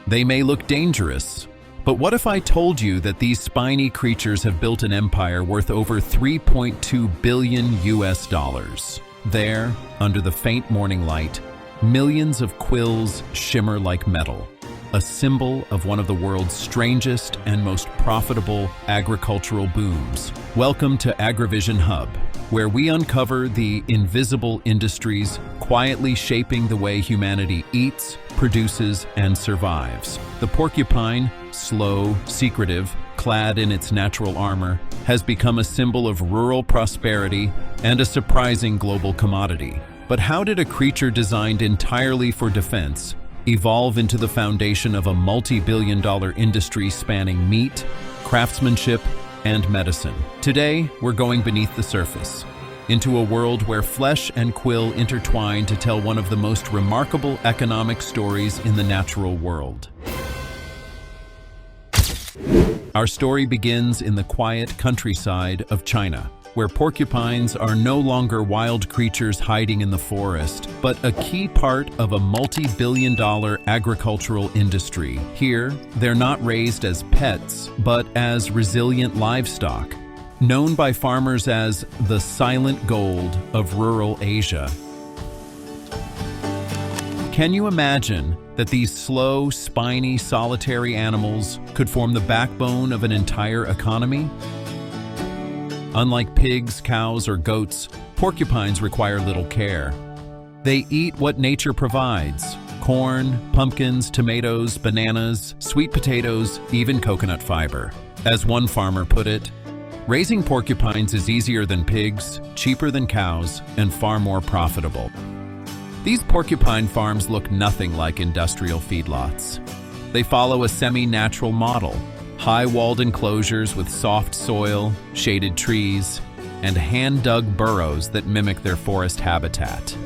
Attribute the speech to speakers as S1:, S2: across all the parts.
S1: They may look dangerous, but what if I told you that these spiny creatures have built an empire worth over 3.2 billion US dollars? There, under the faint morning light, millions of quills shimmer like metal, a symbol of one of the world's strangest and most profitable agricultural booms. Welcome to Agrivision Hub, where we uncover the invisible industries quietly shaping the way humanity eats, produces, and survives. The porcupine, slow, secretive, clad in its natural armor, has become a symbol of rural prosperity and a surprising global commodity. But how did a creature designed entirely for defense evolve into the foundation of a multi-billion-dollar industry spanning meat, craftsmanship, and medicine? Today, we're going beneath the surface, into a world where flesh and quill intertwine to tell one of the most remarkable economic stories in the natural world. Our story begins in the quiet countryside of China, where porcupines are no longer wild creatures hiding in the forest, but a key part of a multi-billion-dollar agricultural industry. Here, they're not raised as pets, but as resilient livestock, known by farmers as the silent gold of rural Asia. Can you imagine that these slow, spiny, solitary animals could form the backbone of an entire economy? Unlike pigs, cows, or goats, porcupines require little care. They eat what nature provides: corn, pumpkins, tomatoes, bananas, sweet potatoes, even coconut fiber. As one farmer put it, raising porcupines is easier than pigs, cheaper than cows, and far more profitable. These porcupine farms look nothing like industrial feedlots. They follow a semi-natural model: high-walled enclosures with soft soil, shaded trees, and hand-dug burrows that mimic their forest habitat.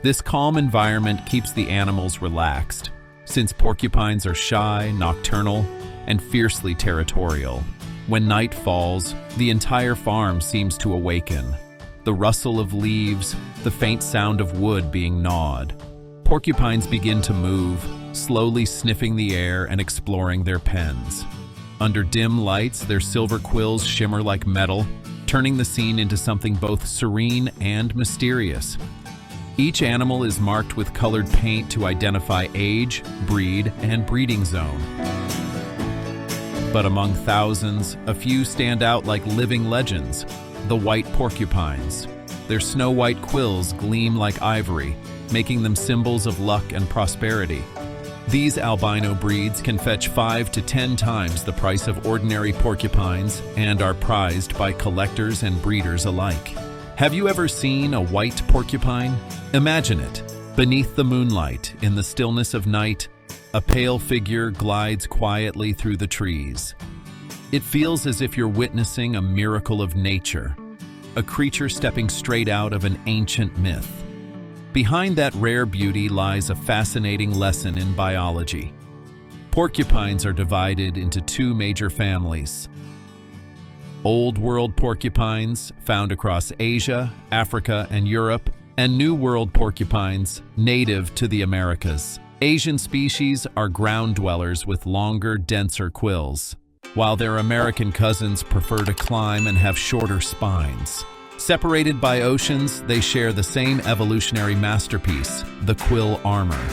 S1: This calm environment keeps the animals relaxed, since porcupines are shy, nocturnal, and fiercely territorial. When night falls, the entire farm seems to awaken. The rustle of leaves, the faint sound of wood being gnawed. Porcupines begin to move, slowly sniffing the air and exploring their pens. Under dim lights, their silver quills shimmer like metal, turning the scene into something both serene and mysterious. Each animal is marked with colored paint to identify age, breed, and breeding zone. But among thousands, a few stand out like living legends: the white porcupines. Their snow-white quills gleam like ivory, making them symbols of luck and prosperity. These albino breeds can fetch 5 to 10 times the price of ordinary porcupines and are prized by collectors and breeders alike. Have you ever seen a white porcupine? Imagine it. Beneath the moonlight, in the stillness of night, a pale figure glides quietly through the trees. It feels as if you're witnessing a miracle of nature, a creature stepping straight out of an ancient myth. Behind that rare beauty lies a fascinating lesson in biology. Porcupines are divided into two major families: Old World porcupines, found across Asia, Africa, and Europe, and New World porcupines, native to the Americas. Asian species are ground dwellers with longer, denser quills, while their American cousins prefer to climb and have shorter spines. Separated by oceans, they share the same evolutionary masterpiece, the quill armor.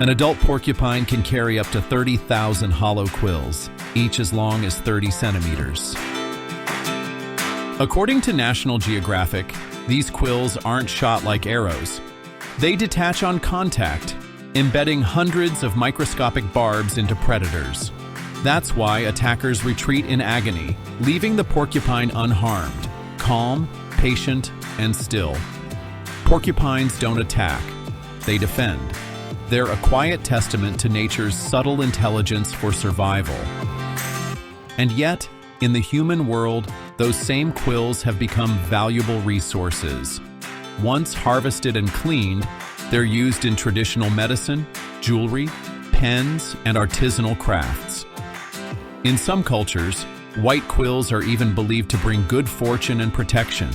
S1: An adult porcupine can carry up to 30,000 hollow quills, each as long as 30 centimeters. According to National Geographic, these quills aren't shot like arrows. They detach on contact, embedding hundreds of microscopic barbs into predators. That's why attackers retreat in agony, leaving the porcupine unharmed, calm, patient, and still. Porcupines don't attack, they defend. They're a quiet testament to nature's subtle intelligence for survival. And yet, in the human world, those same quills have become valuable resources. Once harvested and cleaned, they're used in traditional medicine, jewelry, pens, and artisanal crafts. In some cultures, white quills are even believed to bring good fortune and protection.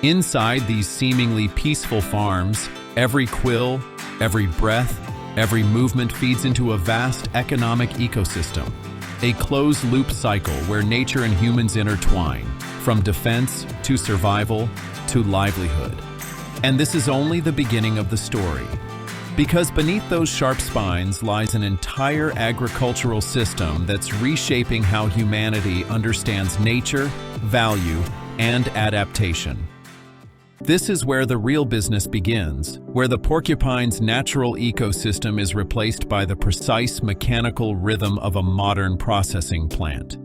S1: Inside these seemingly peaceful farms, Every quill, every breath, every movement feeds into a vast economic ecosystem, a closed-loop cycle where nature and humans intertwine, from defense to survival to livelihood. And this is only the beginning of the story. Because beneath those sharp spines lies an entire agricultural system that's reshaping how humanity understands nature, value, and adaptation. This is where the real business begins, where the porcupine's natural ecosystem is replaced by the precise mechanical rhythm of a modern processing plant.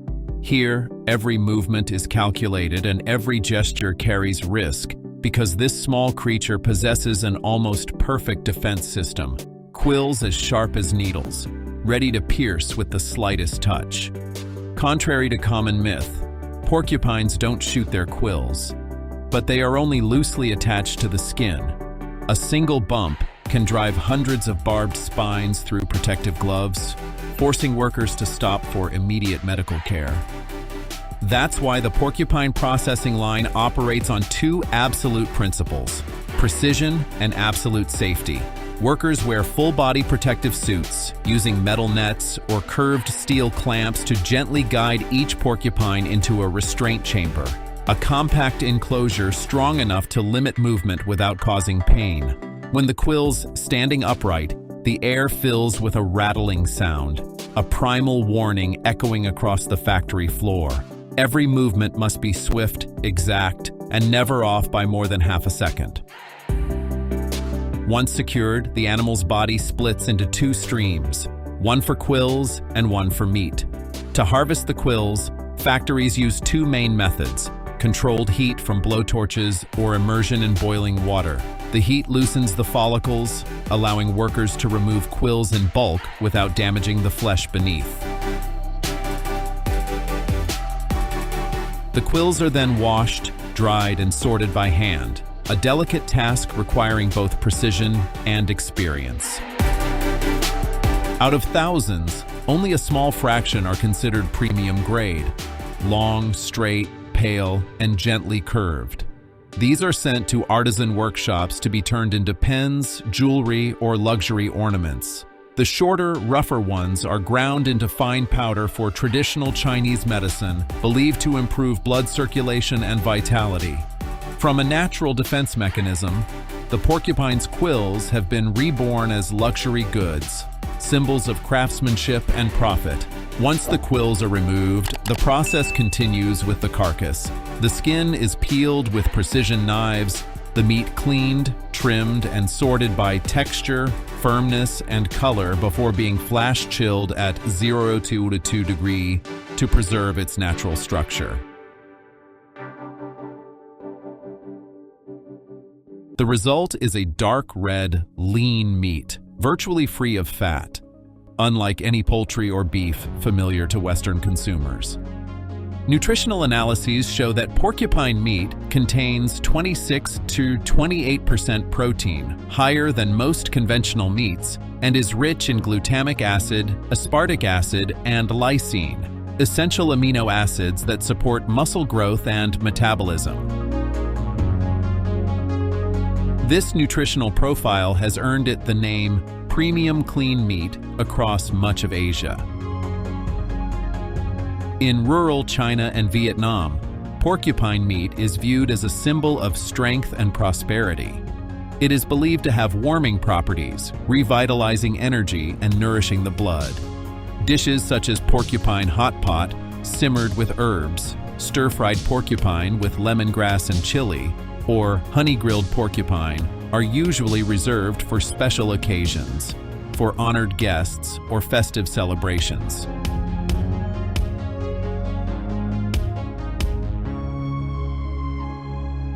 S1: Here, every movement is calculated and every gesture carries risk, because this small creature possesses an almost perfect defense system, quills as sharp as needles, ready to pierce with the slightest touch. Contrary to common myth, porcupines don't shoot their quills, but they are only loosely attached to the skin. A single bump can drive hundreds of barbed spines through protective gloves, forcing workers to stop for immediate medical care. That's why the porcupine processing line operates on two absolute principles: precision and absolute safety. Workers wear full-body protective suits, using metal nets or curved steel clamps to gently guide each porcupine into a restraint chamber, a compact enclosure strong enough to limit movement without causing pain. When the quill's standing upright, the air fills with a rattling sound, a primal warning echoing across the factory floor. Every movement must be swift, exact, and never off by more than half a second. Once secured, the animal's body splits into two streams, one for quills and one for meat. To harvest the quills, factories use two main methods: controlled heat from blowtorches or immersion in boiling water. The heat loosens the follicles, allowing workers to remove quills in bulk without damaging the flesh beneath. The quills are then washed, dried, and sorted by hand, a delicate task requiring both precision and experience. Out of thousands, only a small fraction are considered premium grade: long, straight, pale, and gently curved. These are sent to artisan workshops to be turned into pens, jewelry, or luxury ornaments. The shorter, rougher ones are ground into fine powder for traditional Chinese medicine, believed to improve blood circulation and vitality. From a natural defense mechanism, the porcupine's quills have been reborn as luxury goods, symbols of craftsmanship and profit. Once the quills are removed, the process continues with the carcass. The skin is peeled with precision knives, the meat cleaned, trimmed, and sorted by texture, firmness, and color before being flash chilled at 0 to 2 degrees to preserve its natural structure. The result is a dark red, lean meat, virtually free of fat, unlike any poultry or beef familiar to Western consumers. Nutritional analyses show that porcupine meat contains 26 to 28% protein, higher than most conventional meats, and is rich in glutamic acid, aspartic acid, and lysine, essential amino acids that support muscle growth and metabolism. This nutritional profile has earned it the name premium clean meat across much of Asia. In rural China and Vietnam, porcupine meat is viewed as a symbol of strength and prosperity. It is believed to have warming properties, revitalizing energy and nourishing the blood. Dishes such as porcupine hot pot, simmered with herbs, stir-fried porcupine with lemongrass and chili, or honey-grilled porcupine are usually reserved for special occasions, for honored guests or festive celebrations.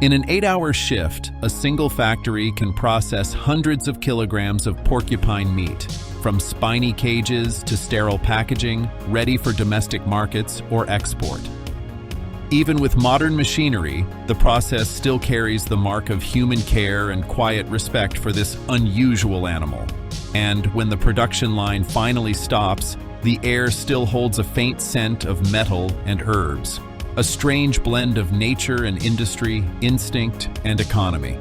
S1: In an 8-hour shift, a single factory can process hundreds of kilograms of porcupine meat, from spiny cages to sterile packaging, ready for domestic markets or export. Even with modern machinery, the process still carries the mark of human care and quiet respect for this unusual animal. And when the production line finally stops, the air still holds a faint scent of metal and herbs, a strange blend of nature and industry, instinct and economy.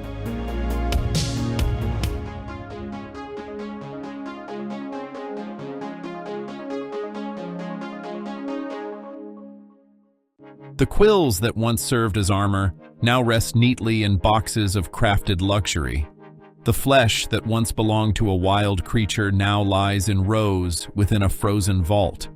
S1: The quills that once served as armor now rest neatly in boxes of crafted luxury. The flesh that once belonged to a wild creature now lies in rows within a frozen vault.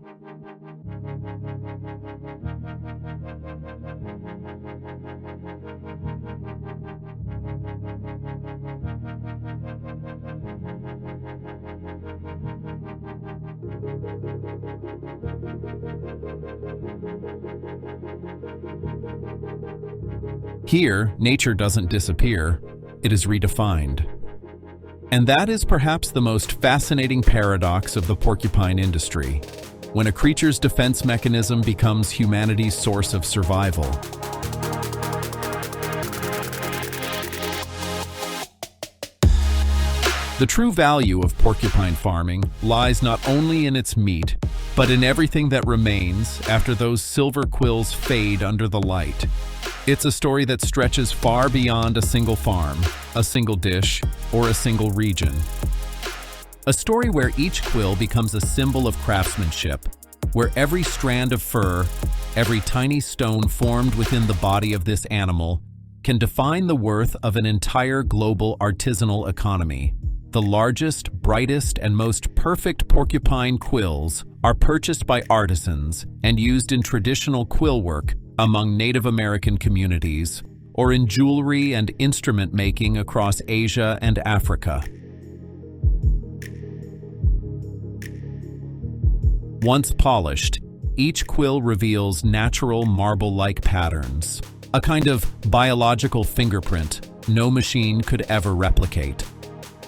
S1: Here, nature doesn't disappear, it is redefined. And that is perhaps the most fascinating paradox of the porcupine industry, when a creature's defense mechanism becomes humanity's source of survival. The true value of porcupine farming lies not only in its meat, but in everything that remains after those silver quills fade under the light. It's a story that stretches far beyond a single farm, a single dish, or a single region. A story where each quill becomes a symbol of craftsmanship, where every strand of fur, every tiny stone formed within the body of this animal, can define the worth of an entire global artisanal economy. The largest, brightest, and most perfect porcupine quills are purchased by artisans and used in traditional quill work among Native American communities, or in jewelry and instrument making across Asia and Africa. Once polished, each quill reveals natural marble-like patterns, a kind of biological fingerprint no machine could ever replicate.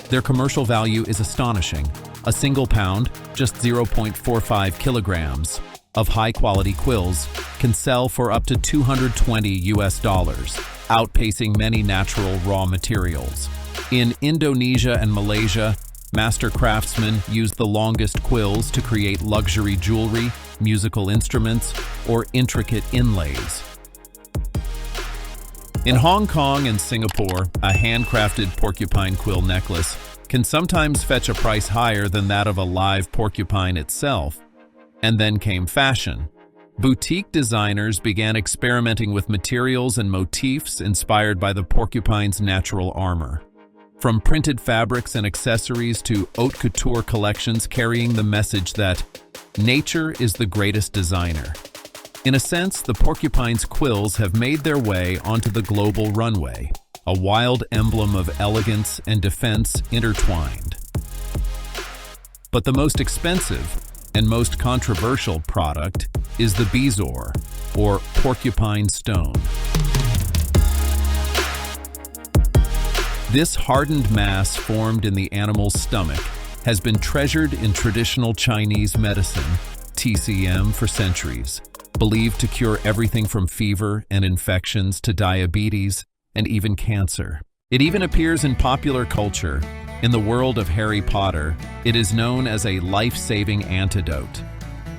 S1: Their commercial value is astonishing. A single pound, just 0.45 kilograms, of high-quality quills can sell for up to $220, outpacing many natural raw materials. In Indonesia and Malaysia, master craftsmen use the longest quills to create luxury jewelry, musical instruments, or intricate inlays. In Hong Kong and Singapore, a handcrafted porcupine quill necklace can sometimes fetch a price higher than that of a live porcupine itself. And then came fashion. Boutique designers began experimenting with materials and motifs inspired by the porcupine's natural armor. From printed fabrics and accessories to haute couture collections carrying the message that nature is the greatest designer. In a sense, the porcupine's quills have made their way onto the global runway, a wild emblem of elegance and defense intertwined. But the most expensive and most controversial product is the bezoar, or porcupine stone. This hardened mass formed in the animal's stomach has been treasured in traditional Chinese medicine, TCM, for centuries, believed to cure everything from fever and infections to diabetes and even cancer. It even appears in popular culture. In the world of Harry Potter, it is known as a life-saving antidote.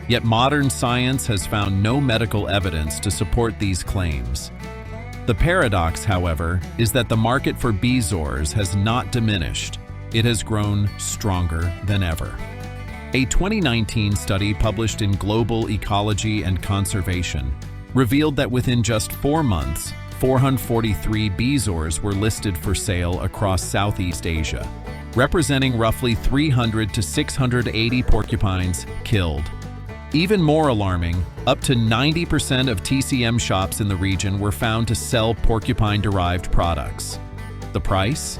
S1: Yet modern science has found no medical evidence to support these claims. The paradox, however, is that the market for bezoars has not diminished. It has grown stronger than ever. A 2019 study published in Global Ecology and Conservation revealed that within just 4 months, 443 bezoars were listed for sale across Southeast Asia, representing roughly 300 to 680 porcupines killed. Even more alarming, up to 90% of TCM shops in the region were found to sell porcupine-derived products. The price?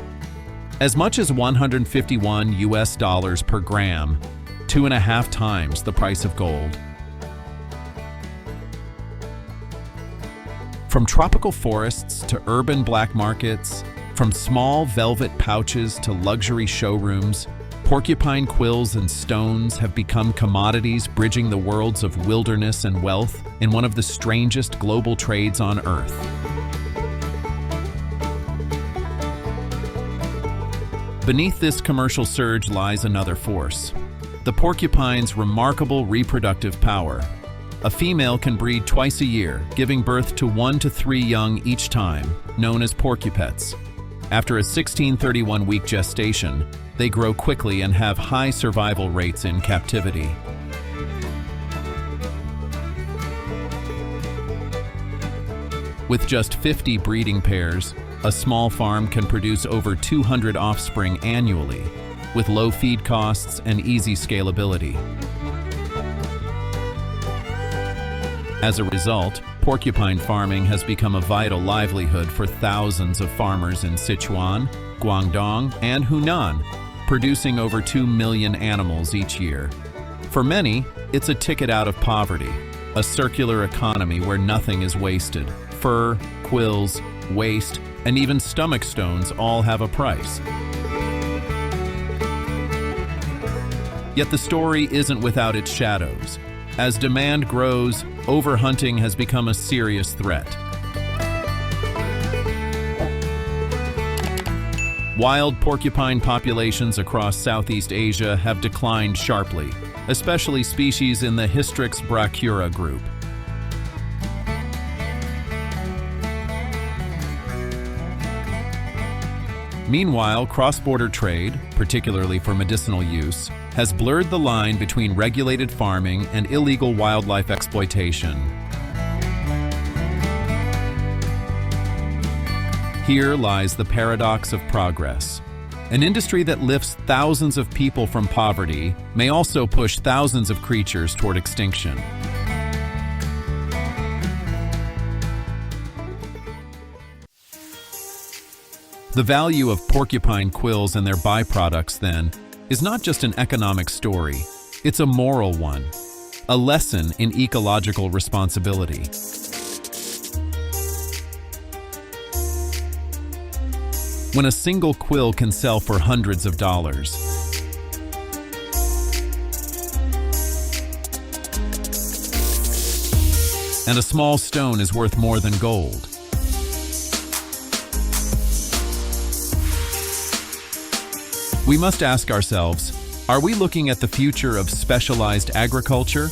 S1: As much as $151 per gram, 2.5 times the price of gold. From tropical forests to urban black markets, from small velvet pouches to luxury showrooms, porcupine quills and stones have become commodities bridging the worlds of wilderness and wealth in one of the strangest global trades on Earth. Beneath this commercial surge lies another force: the porcupine's remarkable reproductive power. A female can breed twice a year, giving birth to 1 to 3 young each time, known as porcupets. After a 1631-week gestation, they grow quickly and have high survival rates in captivity. With just 50 breeding pairs, a small farm can produce over 200 offspring annually, with low feed costs and easy scalability. As a result, porcupine farming has become a vital livelihood for thousands of farmers in Sichuan, Guangdong, and Hunan, producing over 2 million animals each year. For many, it's a ticket out of poverty, a circular economy where nothing is wasted. Fur, quills, waste, and even stomach stones all have a price. Yet the story isn't without its shadows. As demand grows, overhunting has become a serious threat. Wild porcupine populations across Southeast Asia have declined sharply, especially species in the Hystrix brachyura group. Meanwhile, cross-border trade, particularly for medicinal use, has blurred the line between regulated farming and illegal wildlife exploitation. Here lies the paradox of progress. An industry that lifts thousands of people from poverty may also push thousands of creatures toward extinction. The value of porcupine quills and their byproducts, then, is not just an economic story, it's a moral one, a lesson in ecological responsibility. When a single quill can sell for hundreds of dollars, and a small stone is worth more than gold. We must ask ourselves, are we looking at the future of specialized agriculture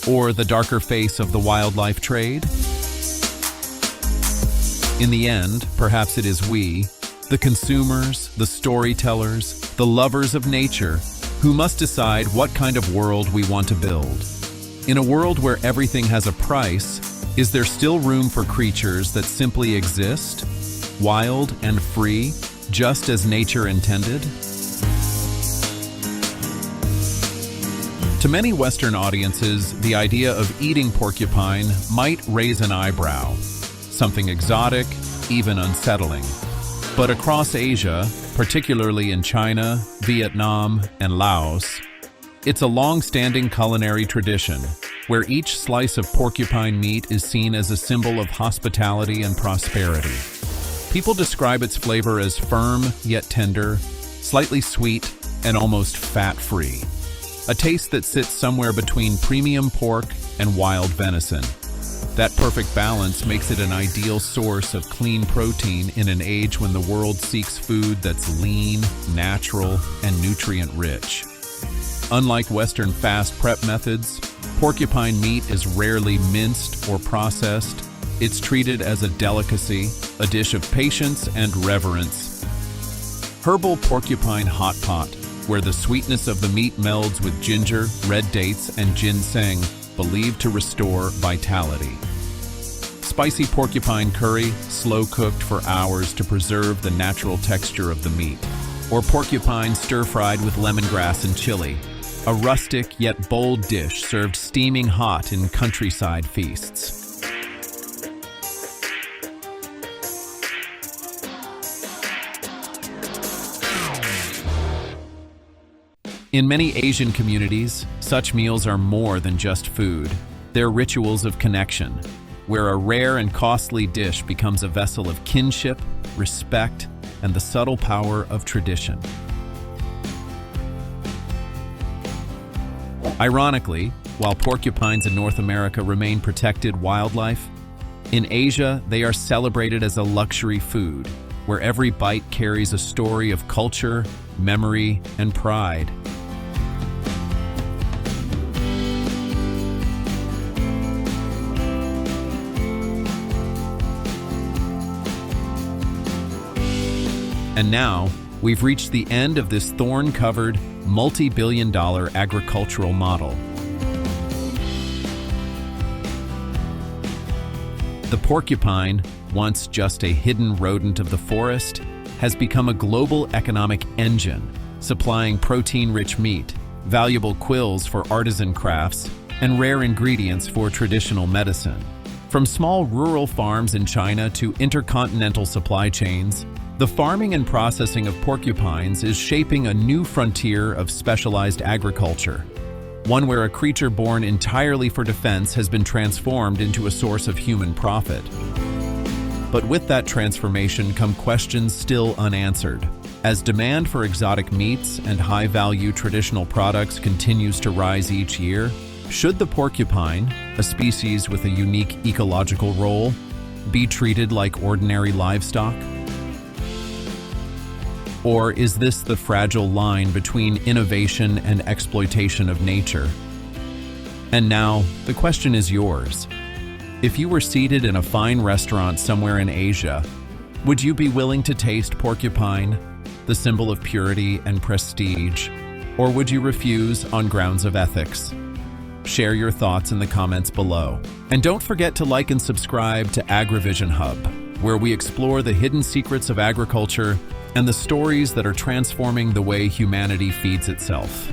S1: or the darker face of the wildlife trade? In the end, perhaps it is we, the consumers, the storytellers, the lovers of nature, who must decide what kind of world we want to build. In a world where everything has a price, is there still room for creatures that simply exist, wild and free, just as nature intended? To many Western audiences, the idea of eating porcupine might raise an eyebrow, something exotic, even unsettling. But across Asia, particularly in China, Vietnam, and Laos, it's a long-standing culinary tradition where each slice of porcupine meat is seen as a symbol of hospitality and prosperity. People describe its flavor as firm yet tender, slightly sweet, and almost fat-free. A taste that sits somewhere between premium pork and wild venison. That perfect balance makes it an ideal source of clean protein in an age when the world seeks food that's lean, natural, and nutrient-rich. Unlike Western fast prep methods, porcupine meat is rarely minced or processed. It's treated as a delicacy, a dish of patience and reverence. Herbal porcupine hot pot, where the sweetness of the meat melds with ginger, red dates, and ginseng, believed to restore vitality. Spicy porcupine curry, slow-cooked for hours to preserve the natural texture of the meat. Or porcupine stir-fried with lemongrass and chili, a rustic yet bold dish served steaming hot in countryside feasts. In many Asian communities, such meals are more than just food. They're rituals of connection, where a rare and costly dish becomes a vessel of kinship, respect, and the subtle power of tradition. Ironically, while porcupines in North America remain protected wildlife, in Asia they are celebrated as a luxury food, where every bite carries a story of culture, memory, and pride. And now, we've reached the end of this thorn-covered, multi-billion-dollar agricultural model. The porcupine, once just a hidden rodent of the forest, has become a global economic engine, supplying protein-rich meat, valuable quills for artisan crafts, and rare ingredients for traditional medicine. From small rural farms in China to intercontinental supply chains, the farming and processing of porcupines is shaping a new frontier of specialized agriculture, one where a creature born entirely for defense has been transformed into a source of human profit. But with that transformation come questions still unanswered. As demand for exotic meats and high-value traditional products continues to rise each year, should the porcupine, a species with a unique ecological role, be treated like ordinary livestock? Or is this the fragile line between innovation and exploitation of nature? And now, the question is yours. If you were seated in a fine restaurant somewhere in Asia, would you be willing to taste porcupine, the symbol of purity and prestige, or would you refuse on grounds of ethics? Share your thoughts in the comments below. And don't forget to like and subscribe to Agrivision Hub, where we explore the hidden secrets of agriculture and the stories that are transforming the way humanity feeds itself.